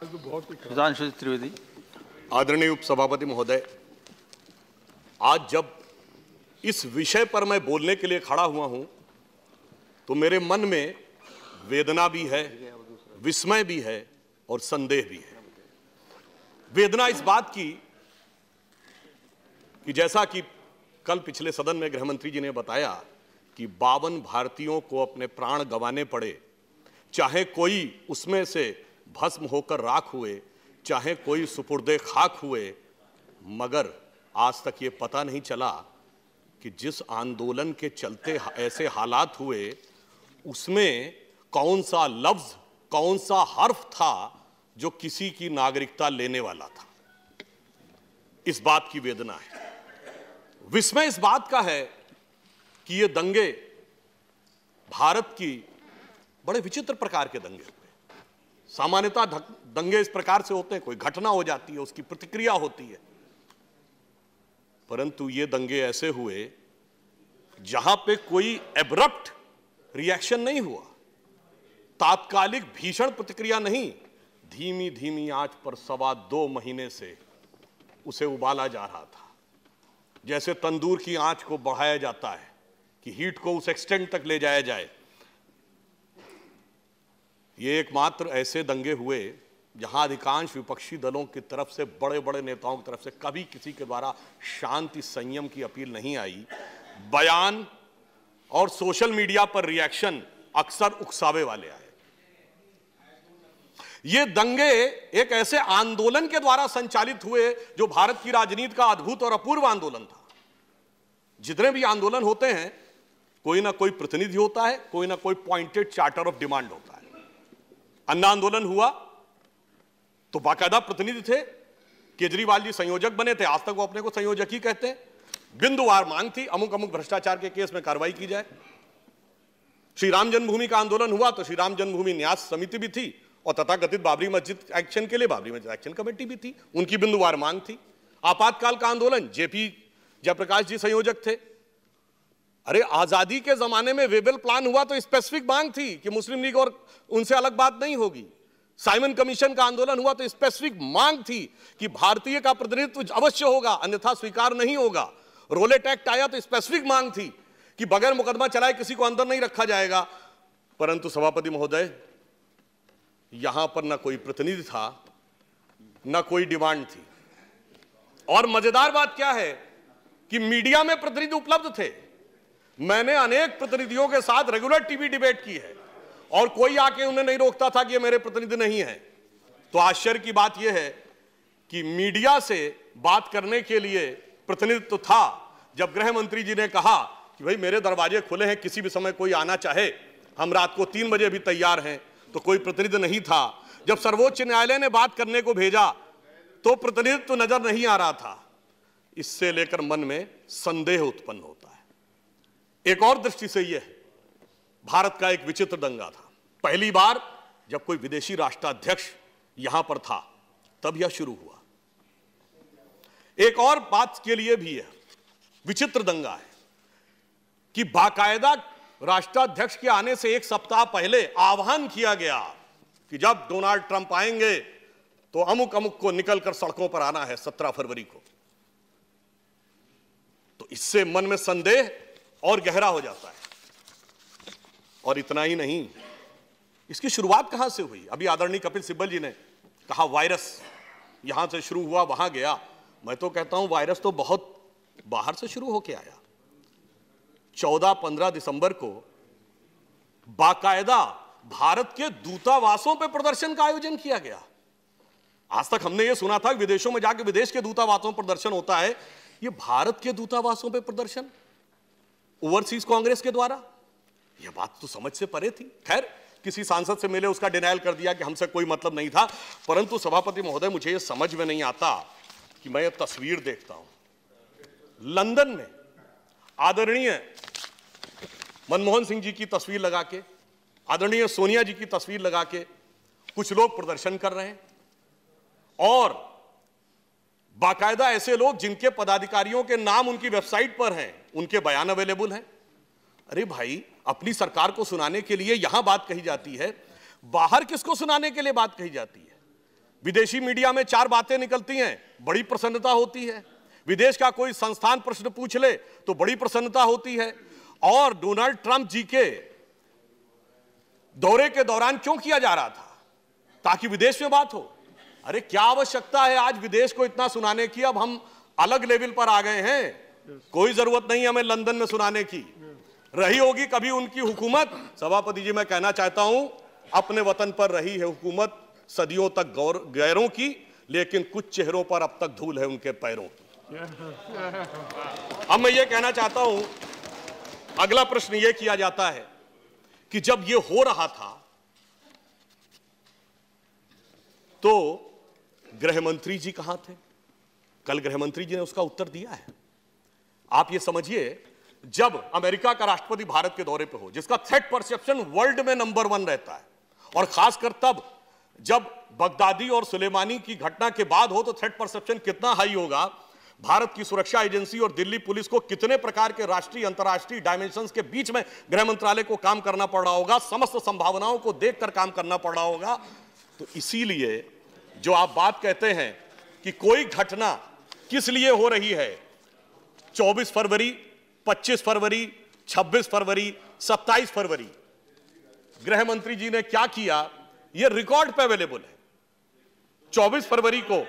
सुधांशु त्रिवेदी। आदरणीय उपसभापति महोदय, आज जब इस विषय पर मैं बोलने के लिए खड़ा हुआ हूं तो मेरे मन में वेदना भी है, विस्मय भी है और संदेह भी है। वेदना इस बात की कि जैसा कि कल पिछले सदन में गृहमंत्री जी ने बताया कि 52 भारतीयों को अपने प्राण गंवाने पड़े, चाहे कोई उसमें से भस्म होकर राख हुए, चाहे कोई सुपुर्दे खाक हुए, मगर आज तक ये पता नहीं चला कि जिस आंदोलन के चलते ऐसे हालात हुए उसमें कौन सा लफ्ज, कौन सा हर्फ था जो किसी की नागरिकता लेने वाला था। इस बात की वेदना है। विस्मय इस बात का है कि ये दंगे भारत की बड़े विचित्र प्रकार के दंगे हुए। सामान्यतः दंगे इस प्रकार से होते हैं, कोई घटना हो जाती है, उसकी प्रतिक्रिया होती है, परंतु ये दंगे ऐसे हुए जहां पे कोई एब्रप्ट रिएक्शन नहीं हुआ, तात्कालिक भीषण प्रतिक्रिया नहीं, धीमी धीमी आंच पर 2.25 महीने से उसे उबाला जा रहा था। जैसे तंदूर की आंच को बढ़ाया जाता है कि हीट को उस एक्सटेंट तक ले जाया जाए। ये एकमात्र ऐसे दंगे हुए जहां अधिकांश विपक्षी दलों की तरफ से, बड़े बड़े नेताओं की तरफ से कभी किसी के द्वारा शांति संयम की अपील नहीं आई। बयान और सोशल मीडिया पर रिएक्शन अक्सर उकसावे वाले आए। ये दंगे एक ऐसे आंदोलन के द्वारा संचालित हुए जो भारत की राजनीति का अद्भुत और अपूर्व आंदोलन था। जितने भी आंदोलन होते हैं, कोई ना कोई प्रतिनिधि होता है, कोई ना कोई पॉइंटेड चार्टर ऑफ डिमांड होता है। अन्ना आंदोलन हुआ तो बाकायदा प्रतिनिधि थे, केजरीवाल जी संयोजक बने थे, आज तक वो अपने को संयोजक ही कहते हैं। बिंदुवार मांग थी, अमुक अमुक भ्रष्टाचार के केस में कार्रवाई की जाए। श्री राम जन्मभूमि का आंदोलन हुआ तो श्री राम जन्मभूमि न्यास समिति भी थी और तथाकथित बाबरी मस्जिद एक्शन के लिए बाबरी मस्जिद एक्शन कमेटी भी थी, उनकी बिंदुवार मांग थी। आपातकाल का आंदोलन जेपी जयप्रकाश जी संयोजक थे। अरे आजादी के जमाने में वेबल प्लान हुआ तो स्पेसिफिक मांग थी कि मुस्लिम लीग और उनसे अलग बात नहीं होगी। साइमन कमीशन का आंदोलन हुआ तो स्पेसिफिक मांग थी कि भारतीय का प्रतिनिधित्व अवश्य होगा, अन्यथा स्वीकार नहीं होगा। रोलेट एक्ट आया तो स्पेसिफिक मांग थी कि बगैर मुकदमा चलाए किसी को अंदर नहीं रखा जाएगा। परंतु सभापति महोदय, यहां पर ना कोई प्रतिनिधि था, ना कोई डिमांड थी। और मजेदार बात क्या है कि मीडिया में प्रतिनिधि उपलब्ध थे। मैंने अनेक प्रतिनिधियों के साथ रेगुलर टीवी डिबेट की है और कोई आके उन्हें नहीं रोकता था कि ये मेरे प्रतिनिधि नहीं है। तो आश्चर्य की बात यह है कि मीडिया से बात करने के लिए प्रतिनिधित्व था। जब गृह मंत्री जी ने कहा कि भाई मेरे दरवाजे खुले हैं, किसी भी समय कोई आना चाहे, हम रात को 3 बजे भी तैयार हैं, तो कोई प्रतिनिधि नहीं था। जब सर्वोच्च न्यायालय ने बात करने को भेजा तो प्रतिनिधित्व नजर नहीं आ रहा था। इससे लेकर मन में संदेह उत्पन्न होता है। एक और दृष्टि से यह भारत का एक विचित्र दंगा था। पहली बार जब कोई विदेशी राष्ट्राध्यक्ष यहां पर था तब यह शुरू हुआ। एक और बात के लिए भी यह विचित्र दंगा है कि बाकायदा राष्ट्राध्यक्ष के आने से 1 सप्ताह पहले आह्वान किया गया कि जब डोनाल्ड ट्रंप आएंगे तो अमुक अमुक को निकलकर सड़कों पर आना है 17 फरवरी को। तो इससे मन में संदेह और गहरा हो जाता है। और इतना ही नहीं, इसकी शुरुआत कहां से हुई? अभी आदरणीय कपिल सिब्बल जी ने कहा वायरस यहां से शुरू हुआ, वहां गया। मैं तो कहता हूं वायरस तो बहुत बाहर से शुरू होकर आया। 14-15 दिसंबर को बाकायदा भारत के दूतावासों पर प्रदर्शन का आयोजन किया गया। आज तक हमने यह सुना था कि विदेशों में जाकर विदेश के दूतावासों पर प्रदर्शन होता है, यह भारत के दूतावासों पर प्रदर्शन ओवरसीज कांग्रेस के द्वारा, यह बात तो समझ से परे थी। खैर, किसी सांसद से मिले, उसका डिनायल कर दिया कि हमसे कोई मतलब नहीं था। परंतु सभापति महोदय, मुझे यह समझ में नहीं आता कि मैं यह तस्वीर देखता हूं लंदन में आदरणीय मनमोहन सिंह जी की तस्वीर लगा के, आदरणीय सोनिया जी की तस्वीर लगा के कुछ लोग प्रदर्शन कर रहे हैं और बाकायदा ऐसे लोग जिनके पदाधिकारियों के नाम उनकी वेबसाइट पर हैं, उनके बयान अवेलेबल हैं। अरे भाई, अपनी सरकार को सुनाने के लिए यहां बात कही जाती है, बाहर किसको सुनाने के लिए बात कही जाती है? विदेशी मीडिया में 4 बातें निकलती हैं, बड़ी प्रसन्नता होती है। विदेश का कोई संस्थान प्रश्न पूछ ले तो बड़ी प्रसन्नता होती है। और डोनाल्ड ट्रंप जी के दौरे के दौरान क्यों किया जा रहा था? ताकि विदेश में बात हो। अरे क्या आवश्यकता है आज विदेश को इतना सुनाने की? अब हम अलग लेवल पर आ गए हैं, कोई जरूरत नहीं हमें लंदन में सुनाने की। रही होगी कभी उनकी हुकूमत, सभापति जी मैं कहना चाहता हूं, अपने वतन पर रही है हुकूमत सदियों तक गैरों की, लेकिन कुछ चेहरों पर अब तक धूल है उनके पैरों की। अब मैं ये कहना चाहता हूं, अगला प्रश्न ये किया जाता है कि जब ये हो रहा था तो गृह मंत्री जी कहां थे? कल गृह मंत्री जी ने उसका उत्तर दिया है। आप ये समझिए, जब अमेरिका का राष्ट्रपति भारत के दौरे पे हो, जिसका थ्रेट परसेप्शन वर्ल्ड में नंबर 1 रहता है, और खासकर तब जब बगदादी और सुलेमानी की घटना के बाद हो, तो थ्रेट परसेप्शन कितना हाई होगा। भारत की सुरक्षा एजेंसी और दिल्ली पुलिस को कितने प्रकार के राष्ट्रीय अंतर्राष्ट्रीय डायमेंशंस के बीच में गृह मंत्रालय को काम करना पड़ रहा होगा, समस्त संभावनाओं को देखकर काम करना पड़ रहा होगा। तो इसीलिए जो आप बात कहते हैं कि कोई घटना किस लिए हो रही है, 24 फरवरी, 25 फरवरी, 26 फरवरी, 27 फरवरी, गृह मंत्री जी ने क्या किया, यह रिकॉर्ड पे अवेलेबल है। 24 फरवरी को,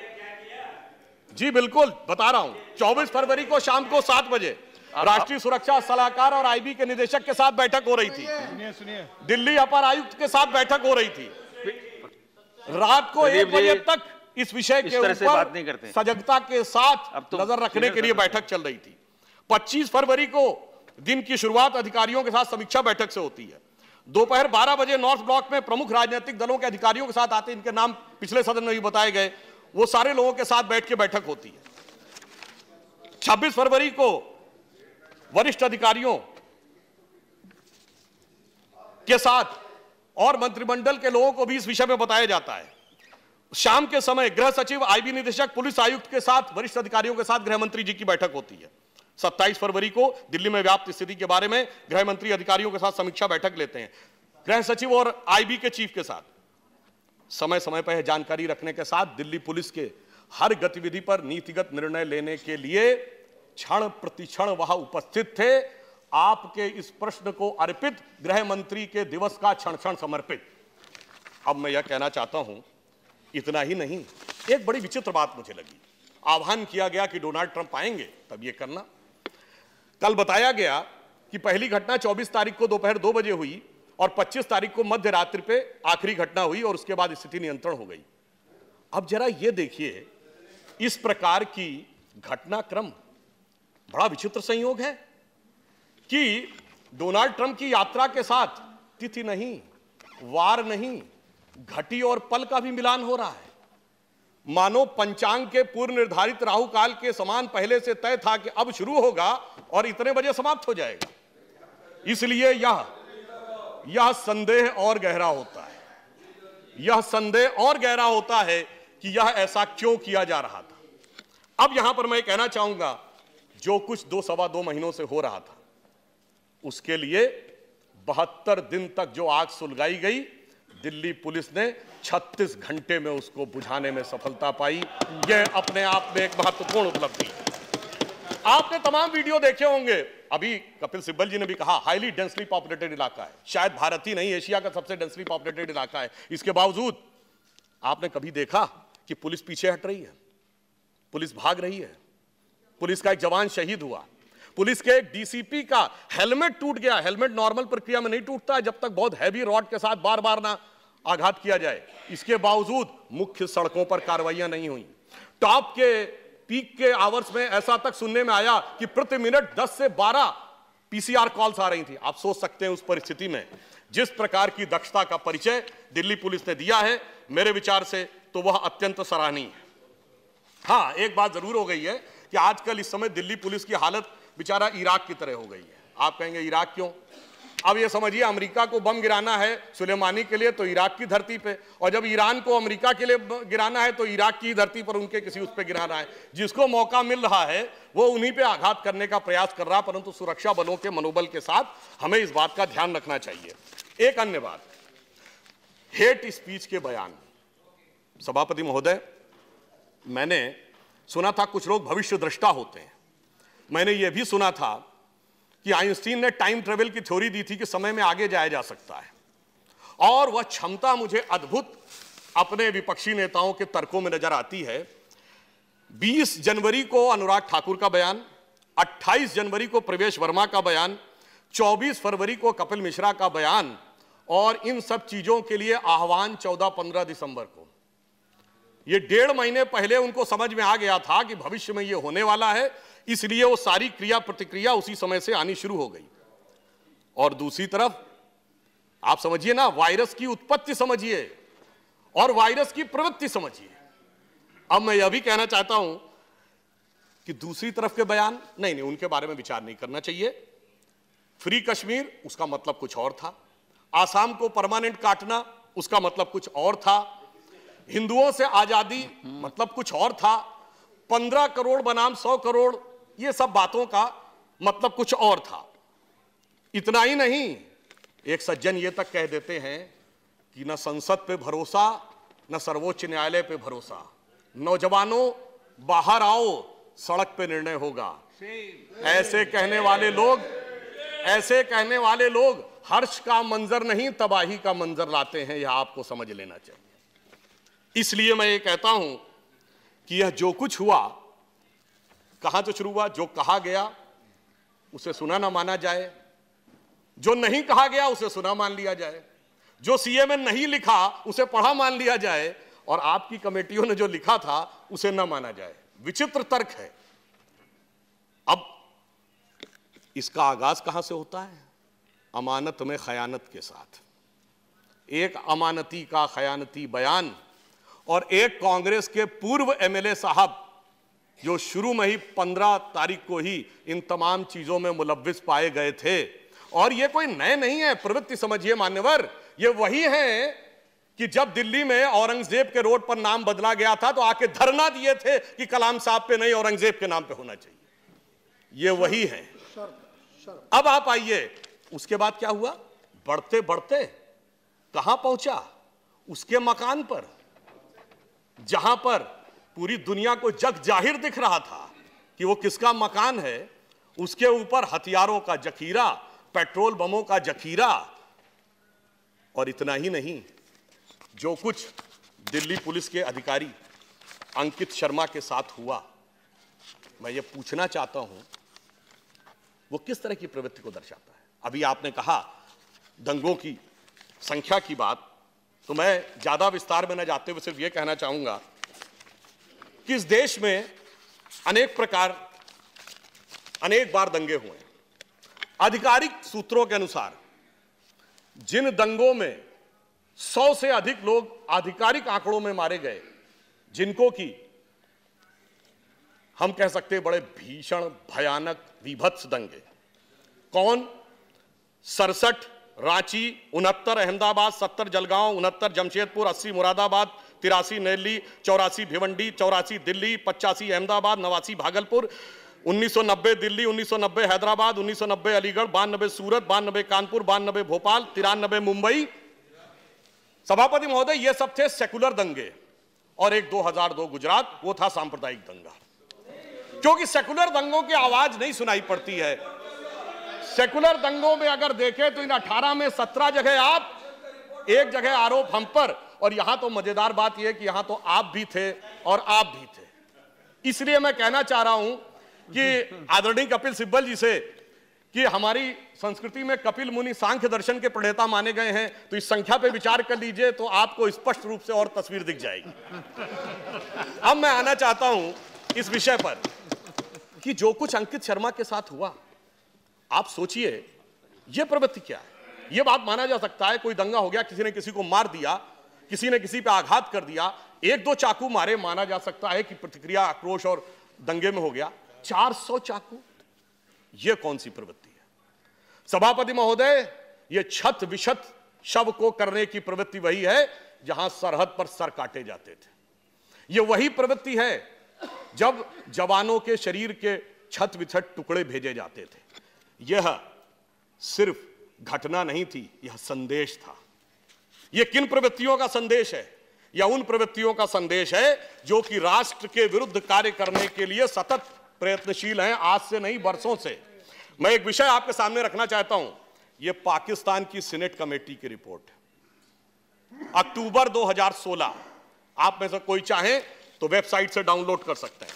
जी बिल्कुल बता रहा हूं, 24 फरवरी को शाम को 7 बजे राष्ट्रीय सुरक्षा सलाहकार और आईबी के निदेशक के साथ बैठक हो रही थी। सुनिए, दिल्ली अपर आयुक्त के साथ बैठक हो रही थी। रात को 1 बजे तक इस विषय के ऊपर सजगता के साथ नजर रखने के लिए बैठक चल रही थी। 25 फरवरी को दिन की शुरुआत अधिकारियों के साथ समीक्षा बैठक से होती है। दोपहर 12 बजे नॉर्थ ब्लॉक में प्रमुख राजनीतिक दलों के अधिकारियों के साथ आते, इनके नाम पिछले सदन में भी बताए गए, वो सारे लोगों के साथ बैठ के बैठक होती है। 26 फरवरी को वरिष्ठ अधिकारियों के साथ और मंत्रिमंडल के लोगों को भी इस विषय में बताया जाता है। शाम के समय गृह सचिव, आईबी निदेशक, पुलिस आयुक्त के साथ, वरिष्ठ अधिकारियों के साथ गृह मंत्री जी की बैठक होती है। 27 फरवरी को दिल्ली में व्याप्त स्थिति के बारे में गृह मंत्री अधिकारियों के साथ समीक्षा बैठक लेते हैं। गृह सचिव और आईबी के चीफ के साथ समय समय पर जानकारी रखने के साथ दिल्ली पुलिस के हर गतिविधि पर नीतिगत निर्णय लेने के लिए क्षण प्रतिक्षण वहां उपस्थित थे। आपके इस प्रश्न को अर्पित गृह मंत्री के दिवस का क्षण क्षण समर्पित। अब मैं यह कहना चाहता हूं, इतना ही नहीं, एक बड़ी विचित्र बात मुझे लगी। आह्वान किया गया कि डोनाल्ड ट्रंप आएंगे तब यह करना। कल बताया गया कि पहली घटना 24 तारीख को दोपहर 2 बजे हुई और 25 तारीख को मध्य रात्रि पे आखिरी घटना हुई और उसके बाद स्थिति नियंत्रण हो गई। अब जरा ये देखिए, इस प्रकार की घटनाक्रम बड़ा विचित्र संयोग है कि डोनाल्ड ट्रंप की यात्रा के साथ तिथि नहीं, वार नहीं, घटी और पल का भी मिलान हो रहा है। मानो पंचांग के पूर्व निर्धारित राहु काल के समान पहले से तय था कि अब शुरू होगा और इतने बजे समाप्त हो जाएगा। इसलिए यह संदेह और गहरा होता है, यह संदेह और गहरा होता है कि यह ऐसा क्यों किया जा रहा था। अब यहां पर मैं कहना चाहूंगा, जो कुछ 2-2.25 महीनों से हो रहा था, उसके लिए 72 दिन तक जो आग सुलगाई गई, दिल्ली पुलिस ने 36 घंटे में उसको बुझाने में सफलता पाई। यह अपने आप में एक महत्वपूर्ण उपलब्धि है। आपने तमाम वीडियो देखे होंगे, अभी कपिल सिब्बल जी ने भी कहा हाईली डेंसली पॉपुलेटेड इलाका है, शायद भारत ही नहीं एशिया का सबसे डेंसली पॉपुलेटेड इलाका है। इसके बावजूद आपने कभी देखा कि पुलिस पीछे हट रही है, पुलिस भाग रही है, पुलिस का एक जवान शहीद हुआ, पुलिस के एक डीसीपी का हेलमेट टूट गया। हेलमेट नॉर्मल प्रक्रिया में नहीं टूटता है जब तक बहुत हैवी रॉड के साथ बार बार ना आघात किया जाए। इसके बावजूद मुख्य सड़कों पर कार्रवाइयां नहीं हुई। टॉप के पीक के आवर्स में ऐसा तक सुनने में आया कि प्रति मिनट 10 से 12 पीसीआर कॉल्स आ रही थी। आप सोच सकते हैं उस परिस्थिति में जिस प्रकार की दक्षता का परिचय दिल्ली पुलिस ने दिया है, मेरे विचार से तो वह अत्यंत सराहनीय है। हाँ, एक बात जरूर हो गई है कि आजकल इस समय दिल्ली पुलिस की हालत बेचारा इराक की तरह हो गई है। आप कहेंगे इराक क्यों? अब ये समझिए, अमेरिका को बम गिराना है सुलेमानी के लिए तो इराक की धरती पे, और जब ईरान को अमेरिका के लिए गिराना है तो इराक की धरती पर उनके किसी उस पे गिराना है। जिसको मौका मिल रहा है वो उन्हीं पे आघात करने का प्रयास कर रहा है, परंतु सुरक्षा बलों के मनोबल के साथ हमें इस बात का ध्यान रखना चाहिए। एक अन्य बात, हेट स्पीच के बयान, सभापति महोदय, मैंने सुना था कुछ लोग भविष्य दृष्टा होते हैं। मैंने यह भी सुना था कि आइंस्टीन ने टाइम ट्रेवल की थ्योरी दी थी कि समय में आगे जाया जा सकता है, और वह क्षमता मुझे अद्भुत अपने विपक्षी नेताओं के तर्कों में नजर आती है। 20 जनवरी को अनुराग ठाकुर का बयान, 28 जनवरी को प्रवेश वर्मा का बयान, 24 फरवरी को कपिल मिश्रा का बयान, और इन सब चीजों के लिए आह्वान 14-15 दिसंबर को। ये 1.5 महीने पहले उनको समझ में आ गया था कि भविष्य में ये होने वाला है, इसलिए वो सारी क्रिया प्रतिक्रिया उसी समय से आनी शुरू हो गई। और दूसरी तरफ आप समझिए ना, वायरस की उत्पत्ति समझिए और वायरस की प्रवृत्ति समझिए। अब मैं यह भी कहना चाहता हूं कि दूसरी तरफ के बयान नहीं, उनके बारे में विचार नहीं करना चाहिए। फ्री कश्मीर, उसका मतलब कुछ और था। आसाम को परमानेंट काटना, उसका मतलब कुछ और था। हिंदुओं से आजादी, मतलब कुछ और था। 15 करोड़ बनाम 100 करोड़, ये सब बातों का मतलब कुछ और था। इतना ही नहीं, एक सज्जन ये तक कह देते हैं कि न संसद पे भरोसा, न सर्वोच्च न्यायालय पे भरोसा। नौजवानों बाहर आओ, सड़क पे निर्णय होगा। ऐसे कहने वाले लोग हर्ष का मंजर नहीं, तबाही का मंजर लाते हैं। यह आपको समझ लेना चाहिए। इसलिए मैं ये कहता हूं कि यह जो कुछ हुआ, कहां से शुरू हुआ? जो कहा गया उसे सुना ना माना जाए, जो नहीं कहा गया उसे सुना मान लिया जाए, जो सीएम ने नहीं लिखा उसे पढ़ा मान लिया जाए, और आपकी कमेटियों ने जो लिखा था उसे ना माना जाए। विचित्र तर्क है। अब इसका आगाज कहां से होता है? अमानत में खयानत के साथ। एक अमानती का खयानती बयान, और एक कांग्रेस के पूर्व एमएलए साहब जो शुरू में ही 15 तारीख को ही इन तमाम चीजों में मुलव्विस पाए गए थे। और ये कोई नए नहीं है, प्रवृत्ति समझिए मान्यवर। ये वही है कि जब दिल्ली में औरंगजेब के रोड पर नाम बदला गया था तो आके धरना दिए थे कि कलाम साहब पे नहीं, औरंगजेब के नाम पे होना चाहिए। ये वही है। अब आप आइए, उसके बाद क्या हुआ? बढ़ते बढ़ते कहां पहुंचा? उसके मकान पर, जहां पर पूरी दुनिया को जग जाहिर दिख रहा था कि वो किसका मकान है। उसके ऊपर हथियारों का जखीरा, पेट्रोल बमों का जखीरा। और इतना ही नहीं, जो कुछ दिल्ली पुलिस के अधिकारी अंकित शर्मा के साथ हुआ, मैं ये पूछना चाहता हूं वो किस तरह की प्रवृत्ति को दर्शाता है। अभी आपने कहा दंगों की संख्या की बात, तो मैं ज्यादा विस्तार में न जाते हुए सिर्फ यह कहना चाहूंगा कि इस देश में अनेक बार दंगे हुए हैं। आधिकारिक सूत्रों के अनुसार जिन दंगों में 100 से अधिक लोग आधिकारिक आंकड़ों में मारे गए, जिनको कि हम कह सकते हैं बड़े भीषण भयानक विभत्स दंगे। कौन? 67 रांची, 69 अहमदाबाद, 70 जलगांव, 69 जमशेदपुर, 80 मुरादाबाद, 83 नैली, 84 भिवंडी, 84 दिल्ली, 85 अहमदाबाद, 89 भागलपुर, 1990 दिल्ली, 1990 हैदराबाद, 1990 अलीगढ़, 92 सूरत, 92 कानपुर, 92 भोपाल, 93 मुंबई। सभापति महोदय, ये सब थे सेकुलर दंगे। और एक 2002 गुजरात, वो था सांप्रदायिक दंगा। क्योंकि सेकुलर दंगों की आवाज नहीं सुनाई पड़ती है। सेकुलर दंगों में अगर देखें तो इन 18 में 17 जगह आप, एक जगह आरोप हम पर। और यहां तो मजेदार बात यह कि यहां तो आप भी थे और आप भी थे। इसलिए मैं कहना चाह रहा हूं कि आदरणीय कपिल सिब्बल जी से कि हमारी संस्कृति में कपिल मुनि सांख्य दर्शन के प्रणेता माने गए हैं, तो इस संख्या पे विचार कर लीजिए तो आपको स्पष्ट रूप से और तस्वीर दिख जाएगी। अब मैं आना चाहता हूं इस विषय पर कि जो कुछ अंकित शर्मा के साथ हुआ, आप सोचिए यह प्रवृत्ति क्या है। यह बात माना जा सकता है कोई दंगा हो गया, किसी ने किसी को मार दिया, किसी ने किसी पे आघात कर दिया, 1-2 चाकू मारे, माना जा सकता है कि प्रतिक्रिया आक्रोश और दंगे में हो गया। 400 चाकू, यह कौन सी प्रवृत्ति है? सभापति महोदय, यह छत विशत शव को करने की प्रवृत्ति वही है जहां सरहद पर सर काटे जाते थे। यह वही प्रवृत्ति है जब जवानों के शरीर के छत विछत टुकड़े भेजे जाते थे। यह सिर्फ घटना नहीं थी, यह संदेश था। यह किन प्रवृत्तियों का संदेश है? या उन प्रवृत्तियों का संदेश है जो कि राष्ट्र के विरुद्ध कार्य करने के लिए सतत प्रयत्नशील हैं, आज से नहीं बरसों से। मैं एक विषय आपके सामने रखना चाहता हूं, यह पाकिस्तान की सीनेट कमेटी की रिपोर्ट है, अक्टूबर 2016। आप में से कोई चाहे तो वेबसाइट से डाउनलोड कर सकते हैं।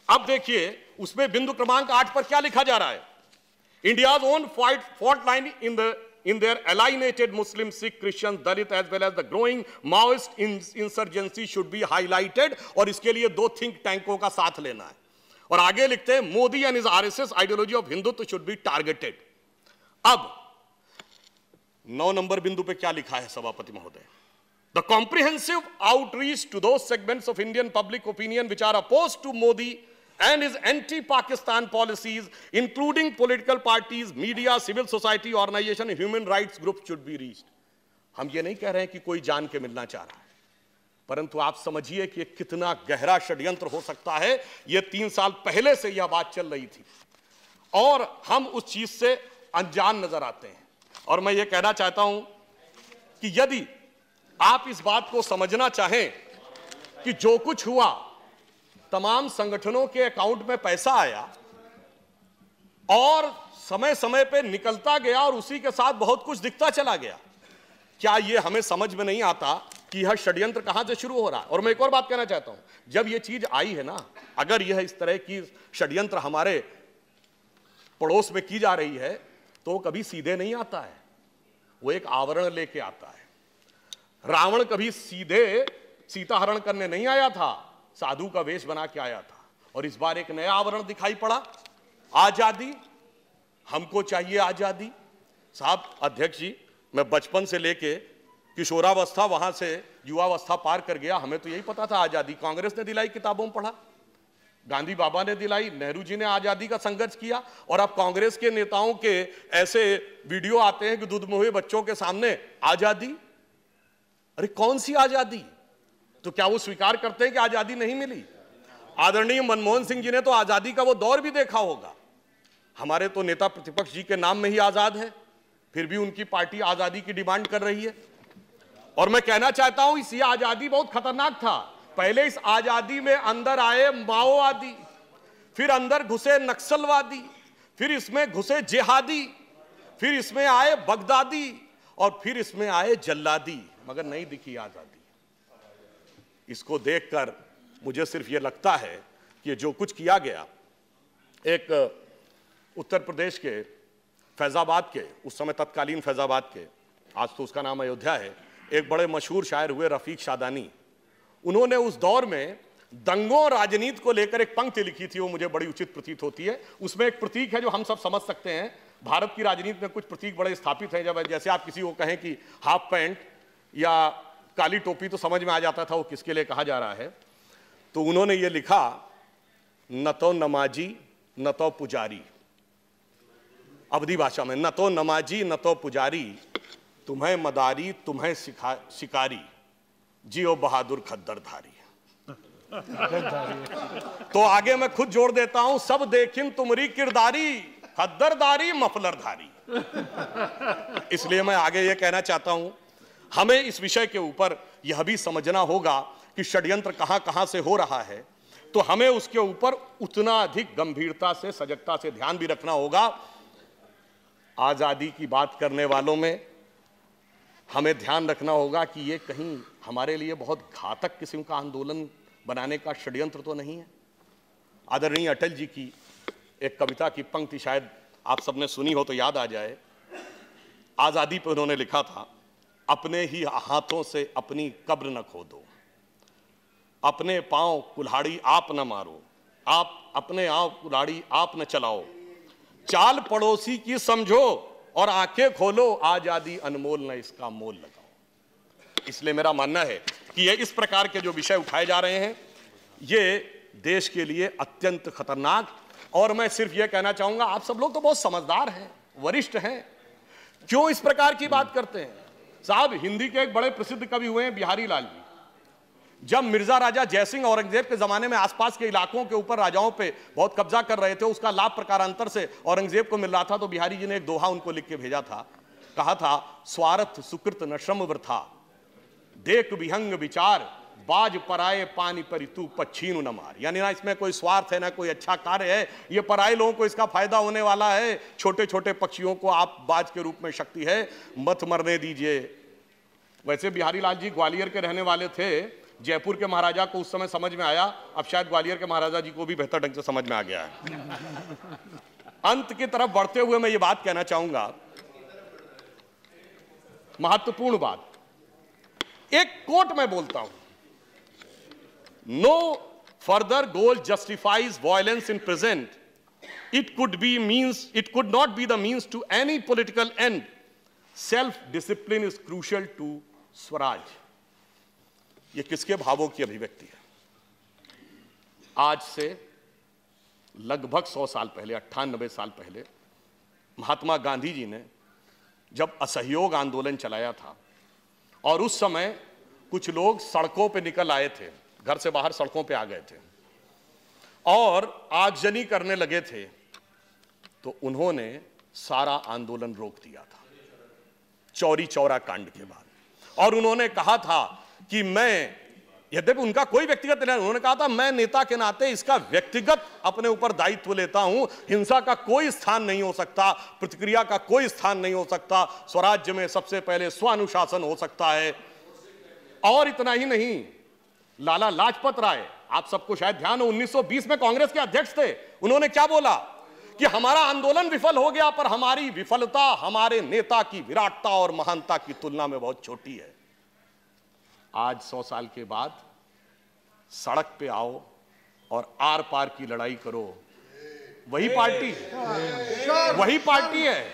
अब देखिए उसमें बिंदु क्रमांक 8 पर क्या लिखा जा रहा है। India's own fault line in their alienated Muslim, Sikh, Christian, Dalit as well as the growing Maoist insurgency should be highlighted, और इसके लिए 2 थिंक टैंकों का साथ लेना है। और आगे लिखते हैं Modi and his RSS ideology of Hindutva should be targeted. अब 9 नंबर बिंदु पे क्या लिखा है सभापति महोदय, the comprehensive outreach to those segments of Indian public opinion which are oppose to Modi and his anti-Pakistan policies, including political parties, media, civil society organization, human rights groups should be reached। हम ये नहीं कह रहे हैं कि कोई जान के मिलना चाह रहा है, परंतु आप समझिए कि कितना गहरा षड्यंत्र हो सकता है। ये 3 साल पहले से यह बात चल रही थी और हम उस चीज से अनजान नजर आते हैं। और मैं ये कहना चाहता हूं कि यदि आप इस बात को समझना चाहें कि जो कुछ हुआ, तमाम संगठनों के अकाउंट में पैसा आया और समय समय पे निकलता गया और उसी के साथ बहुत कुछ दिखता चला गया, क्या यह हमें समझ में नहीं आता कि यह षड्यंत्र कहां से शुरू हो रहा है। और मैं एक और बात कहना चाहता हूं, जब यह चीज आई है ना, अगर यह इस तरह की षड्यंत्र हमारे पड़ोस में की जा रही है तो वो कभी सीधे नहीं आता है, वो एक आवरण लेके आता है। रावण कभी सीधे सीता हरण करने नहीं आया था, साधु का वेश बना के आया था। और इस बार एक नया आवरण दिखाई पड़ा, आजादी, हमको चाहिए आजादी। साहब अध्यक्ष जी, मैं बचपन से लेके किशोरावस्था वहां से युवावस्था पार कर गया, हमें तो यही पता था आजादी कांग्रेस ने दिलाई, किताबों में पढ़ा, गांधी बाबा ने दिलाई, नेहरू जी ने आजादी का संघर्ष किया। और अब कांग्रेस के नेताओं के ऐसे वीडियो आते हैं कि दूध में हुए बच्चों के सामने आजादी। अरे कौन सी आजादी? तो क्या वो स्वीकार करते हैं कि आजादी नहीं मिली? आदरणीय मनमोहन सिंह जी ने तो आजादी का वो दौर भी देखा होगा। हमारे तो नेता प्रतिपक्ष जी के नाम में ही आजाद है, फिर भी उनकी पार्टी आजादी की डिमांड कर रही है। और मैं कहना चाहता हूं इस आजादी बहुत खतरनाक था। पहले इस आजादी में अंदर आए माओवादी, फिर अंदर घुसे नक्सलवादी, फिर इसमें घुसे जिहादी, फिर इसमें आए बगदादी और फिर इसमें आए जल्लादी, मगर नहीं दिखी आजादी। इसको देखकर मुझे सिर्फ यह लगता है कि जो कुछ किया गया, एक उत्तर प्रदेश के फैजाबाद के, उस समय तत्कालीन फैजाबाद के, आज तो उसका नाम अयोध्या है, एक बड़े मशहूर शायर हुए रफीक शादानी, उन्होंने उस दौर में दंगों और राजनीति को लेकर एक पंक्ति लिखी थी, वो मुझे बड़ी उचित प्रतीत होती है। उसमें एक प्रतीक है जो हम सब समझ सकते हैं। भारत की राजनीति में कुछ प्रतीक बड़े स्थापित हैं, जब जैसे आप किसी को कहें कि हाफ पैंट या काली टोपी तो समझ में आ जाता था वो किसके लिए कहा जा रहा है। तो उन्होंने ये लिखा, न तो नमाजी न तो पुजारी, अवधी भाषा में, न तो नमाजी न तो पुजारी, तुम्हें मदारी तुम्हें शिकारी, जियो बहादुर खद्दरधारी। तो आगे मैं खुद जोड़ देता हूं, सब देखिन तुम्हारी किरदारी, खद्दरदारी मफलरधारी। इसलिए मैं आगे यह कहना चाहता हूं, हमें इस विषय के ऊपर यह भी समझना होगा कि षड्यंत्र कहां कहां से हो रहा है, तो हमें उसके ऊपर उतना अधिक गंभीरता से, सजगता से ध्यान भी रखना होगा। आजादी की बात करने वालों में हमें ध्यान रखना होगा कि ये कहीं हमारे लिए बहुत घातक किस्म का आंदोलन बनाने का षड्यंत्र तो नहीं है। आदरणीय अटल जी की एक कविता की पंक्ति शायद आप सबने सुनी हो तो याद आ जाए। आजादी पर उन्होंने लिखा था, अपने ही हाथों से अपनी कब्र न खोदो, अपने पांव कुल्हाड़ी आप न मारो, आप अपने आप कुल्हाड़ी आप न चलाओ, चाल पड़ोसी की समझो और आंखें खोलो, आजादी अनमोल न इसका मोल लगाओ। इसलिए मेरा मानना है कि ये इस प्रकार के जो विषय उठाए जा रहे हैं ये देश के लिए अत्यंत खतरनाक। और मैं सिर्फ ये कहना चाहूंगा, आप सब लोग तो बहुत समझदार हैं, वरिष्ठ हैं, क्यों इस प्रकार की बात करते हैं? साहब, हिंदी के एक बड़े प्रसिद्ध कवि हुए हैं बिहारी लाल जी। जब मिर्जा राजा जयसिंह औरंगजेब के जमाने में आसपास के इलाकों के ऊपर राजाओं पे बहुत कब्जा कर रहे थे, उसका लाभ प्रकारांतर से औरंगजेब को मिल रहा था, तो बिहारी जी ने एक दोहा उनको लिख के भेजा था, कहा था, स्वार्थ सुकृत न श्रम वृथा, देख विहंग विचार, बाज पराए पानी परी तू पच्छीनु न मार। यानी ना इसमें कोई स्वार्थ है ना कोई अच्छा कार्य है, ये पराए लोगों को इसका फायदा होने वाला है। छोटे छोटे पक्षियों को आप बाज के रूप में शक्ति है, मत मरने दीजिए। वैसे बिहारी लाल जी ग्वालियर के रहने वाले थे, जयपुर के महाराजा को उस समय समझ में आया, अब शायद ग्वालियर के महाराजा जी को भी बेहतर ढंग से समझ में आ गया है। अंत की तरफ बढ़ते हुए मैं ये बात कहना चाहूंगा, महत्वपूर्ण बात, एक कोट में बोलता हूं, no further goal justifies violence in present, it could not be the means to any political end, self discipline is crucial to swaraj. ये किसके भावों की अभिव्यक्ति है? आज से लगभग 100 साल पहले, 98 साल पहले, महात्मा गांधी जी ने जब असहयोग आंदोलन चलाया था और उस समय कुछ लोग सड़कों पे निकल आए थे, घर से बाहर सड़कों पे आ गए थे और आगजनी करने लगे थे, तो उन्होंने सारा आंदोलन रोक दिया था चौरी चौरा कांड के बाद। और उन्होंने कहा था कि मैं, यद्यपि उनका कोई व्यक्तिगत नहीं, उन्होंने कहा था मैं नेता के नाते इसका व्यक्तिगत अपने ऊपर दायित्व लेता हूं, हिंसा का कोई स्थान नहीं हो सकता, प्रतिक्रिया का कोई स्थान नहीं हो सकता, स्वराज्य में सबसे पहले स्वानुशासन हो सकता है। और इतना ही नहीं, लाला लाजपत राय, आप सबको शायद ध्यान हो, 1920 में कांग्रेस के अध्यक्ष थे, उन्होंने क्या बोला कि हमारा आंदोलन विफल हो गया, पर हमारी विफलता हमारे नेता की विराटता और महानता की तुलना में बहुत छोटी है। आज 100 साल के बाद सड़क पे आओ और आर पार की लड़ाई करो, वही पार्टी है,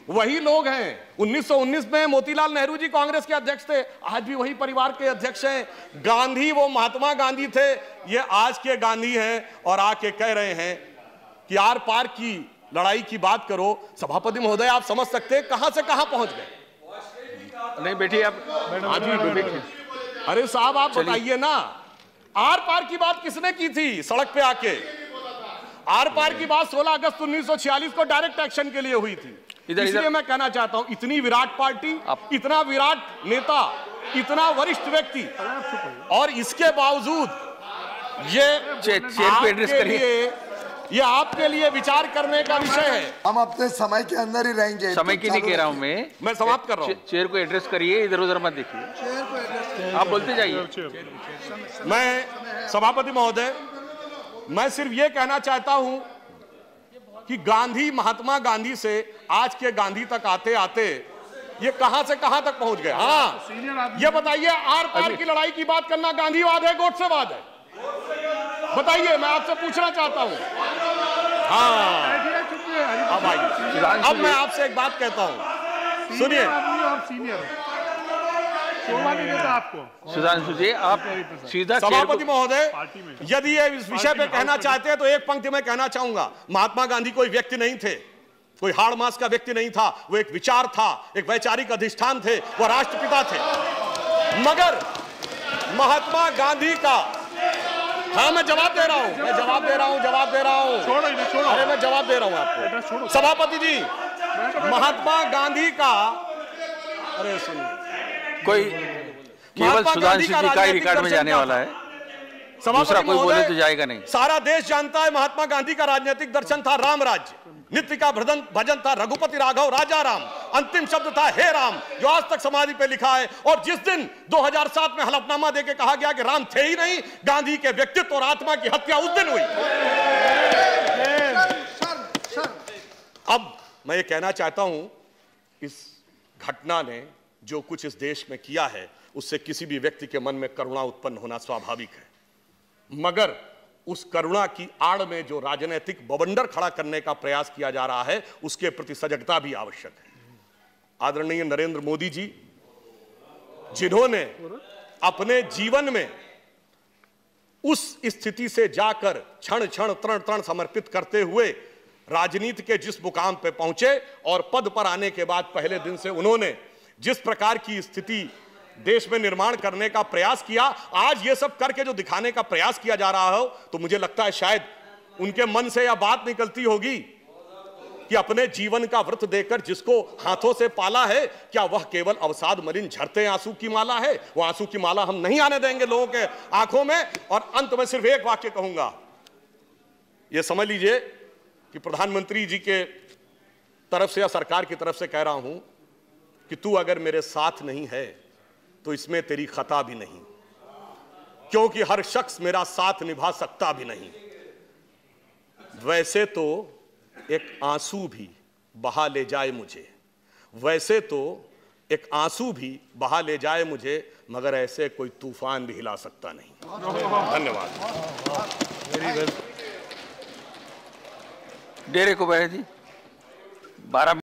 वही लोग हैं। 1919 में मोतीलाल नेहरू जी कांग्रेस के अध्यक्ष थे, आज भी वही परिवार के अध्यक्ष हैं। गांधी वो महात्मा गांधी थे, ये आज के गांधी हैं और आके कह रहे हैं कि आर पार की लड़ाई की बात करो। सभापति महोदय, आप समझ सकते हैं कहां से कहां पहुंच गए। नहीं बैठिए आप। हाँ जी बैठिए। अरे साहब आप बताइए ना, आर पार की बात किसने की थी सड़क पे आके? आर पार की बात 16 अगस्त 1946 को डायरेक्ट एक्शन के लिए हुई थी। इसलिए मैं कहना चाहता हूं, इतनी विराट पार्टी, इतना विराट नेता, इतना वरिष्ठ व्यक्ति, और इसके बावजूद ये आपके लिए विचार करने का विषय है। हम अपने समय के अंदर ही रहेंगे। समय की नहीं कह रहा हूं मैं समाप्त कर रहा हूं। चेयर को एड्रेस करिए, इधर उधर मत देखिए, आप बोलते जाइए। मैं सभापति महोदय, मैं सिर्फ ये कहना चाहता हूं कि गांधी, महात्मा गांधी से आज के गांधी तक आते आते ये कहां से कहां तक पहुंच गए। हाँ, ये बताइए, आर पार की लड़ाई की बात करना गांधीवाद है, गोडसेवाद है? बताइए, मैं आपसे पूछना चाहता हूं। हाँ, अब आइए, अब मैं आपसे एक बात कहता हूं, सुनिए। सुधांशु जी, आप सीधा सभापति महोदय, यदि ये इस विषय पे कहना चाहते हैं तो एक पंक्ति में कहना चाहूंगा, महात्मा गांधी कोई व्यक्ति नहीं थे, कोई हाड़ मास का व्यक्ति नहीं था, वो एक विचार था, एक वैचारिक अधिष्ठान थे, वो राष्ट्रपिता थे। मगर महात्मा गांधी का, हाँ मैं जवाब दे रहा हूं, अरे मैं जवाब दे रहा हूं आपको सभापति जी। महात्मा गांधी का, अरे सुनिए, कोई केवल सुधांशु जी का ही रिकॉर्ड में जाने वाला है, दूसरा कोई बोले तो जाएगा नहीं। सारा देश जानता है महात्मा गांधी का राजनीतिक दर्शन था राम राज्य, नित्य का भजन था रघुपति राघव राजा राम, अंतिम शब्द था हे राम, जो आज तक समाधि पे लिखा है। और जिस दिन 2007 में हलफनामा देके कहा गया कि राम थे ही नहीं, गांधी के व्यक्तित्व और आत्मा की हत्या उस दिन हुई। अब मैं ये कहना चाहता हूं, इस घटना ने जो कुछ इस देश में किया है, उससे किसी भी व्यक्ति के मन में करुणा उत्पन्न होना स्वाभाविक है, मगर उस करुणा की आड़ में जो राजनीतिक बवंडर खड़ा करने का प्रयास किया जा रहा है, उसके प्रति सजगता भी आवश्यक है। आदरणीय नरेंद्र मोदी जी, जिन्होंने अपने जीवन में उस स्थिति से जाकर क्षण क्षण तरण तरण समर्पित करते हुए राजनीति के जिस मुकाम पे पहुंचे और पद पर आने के बाद पहले दिन से उन्होंने जिस प्रकार की स्थिति देश में निर्माण करने का प्रयास किया, आज ये सब करके जो दिखाने का प्रयास किया जा रहा हो, तो मुझे लगता है शायद उनके मन से यह बात निकलती होगी कि अपने जीवन का व्रत देकर जिसको हाथों से पाला है, क्या वह केवल अवसाद मलिन झरते आंसू की माला है? वो आंसू की माला हम नहीं आने देंगे लोगों के आंखों में। और अंत में सिर्फ एक वाक्य कहूंगा, यह समझ लीजिए कि प्रधानमंत्री जी के तरफ से या सरकार की तरफ से कह रहा हूं कि तू अगर मेरे साथ नहीं है तो इसमें तेरी खता भी नहीं, क्योंकि हर शख्स मेरा साथ निभा सकता भी नहीं। वैसे तो एक आंसू भी बहा ले जाए मुझे, वैसे तो एक आंसू भी बहा ले जाए मुझे, मगर ऐसे कोई तूफान भी हिला सकता नहीं। धन्यवाद। डेरे को बैठ जी 12